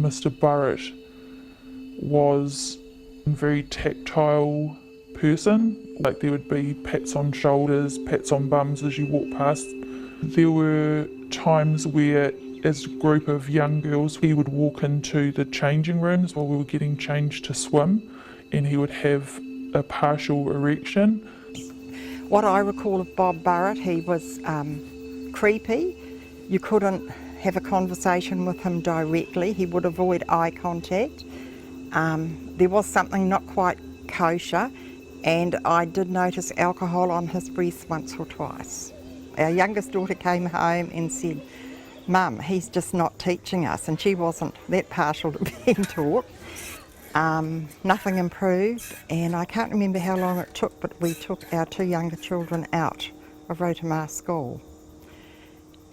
Mr. Burrett was a very tactile person. Like, there would be pats on shoulders, pats on bums as you walk past. There were times where, as a group of young girls, he would walk into the changing rooms while we were getting changed to swim, and he would have a partial erection. What I recall of Bob Burrett, he was creepy. You couldn't have a conversation with him directly. He would avoid eye contact. There was something not quite kosher, and I did notice alcohol on his breath once or twice. Our youngest daughter came home and said, "Mum, he's just not teaching us," and she wasn't that partial to being taught. Nothing improved, and I can't remember how long it took, but we took our two younger children out of Rotomar School.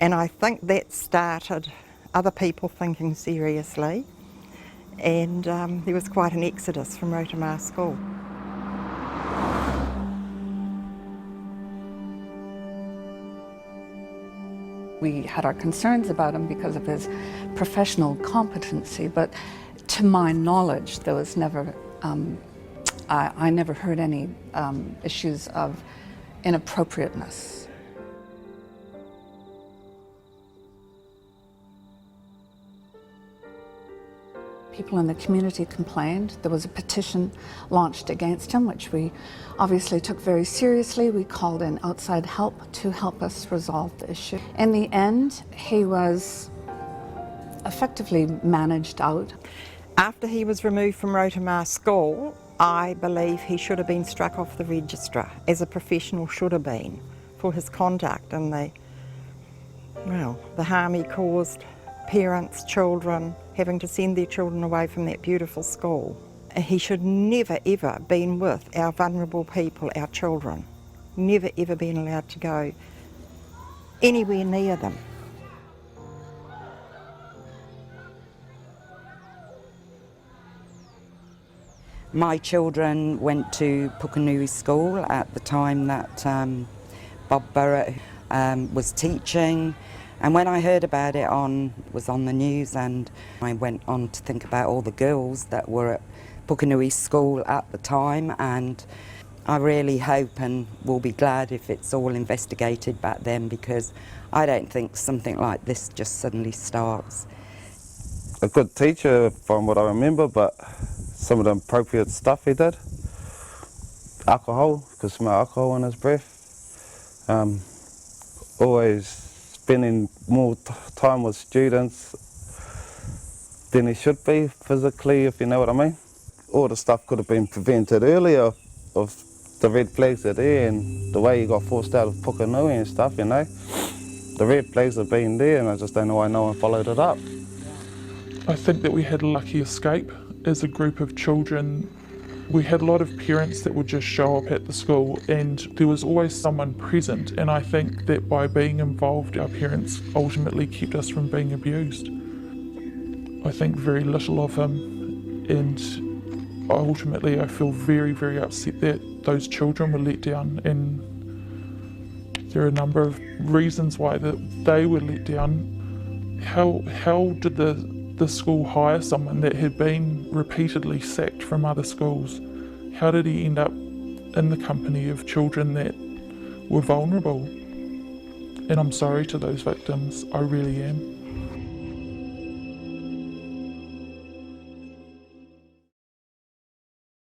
And I think that started other people thinking seriously, and there was quite an exodus from Rotomar School. We had our concerns about him because of his professional competency, but to my knowledge, there was never, I never heard any issues of inappropriateness. People in the community complained. There was a petition launched against him, which we obviously took very seriously. We called in outside help to help us resolve the issue. In the end, he was effectively managed out. After he was removed from Rotomar School, I believe he should have been struck off the register, as a professional should have been, for his conduct and the harm he caused parents, children, having to send their children away from that beautiful school. He should never ever been with our vulnerable people, our children. Never ever been allowed to go anywhere near them. My children went to Pukenui School at the time that Bob Burrett was teaching, and when I heard about it was on the news, and I went on to think about all the girls that were at Pukenui School at the time, and I really hope and will be glad if it's all investigated back then, because I don't think something like this just suddenly starts. A good teacher from what I remember, but some of the inappropriate stuff he did. Alcohol, could smell alcohol in his breath. Always spending more time with students than he should be physically, if you know what I mean. All the stuff could have been prevented earlier, of the red flags are there, and the way he got forced out of Pukenui and stuff, you know. The red flags have been there, and I just don't know why no one followed it up. I think that we had a lucky escape as a group of children. We had a lot of parents that would just show up at the school, and there was always someone present, and I think that by being involved, our parents ultimately kept us from being abused. I think very little of him, and ultimately I feel very, very upset that those children were let down, and there are a number of reasons why they were let down. How did the school hire someone that had been repeatedly sacked from other schools? How did he end up in the company of children that were vulnerable? And I'm sorry to those victims, I really am.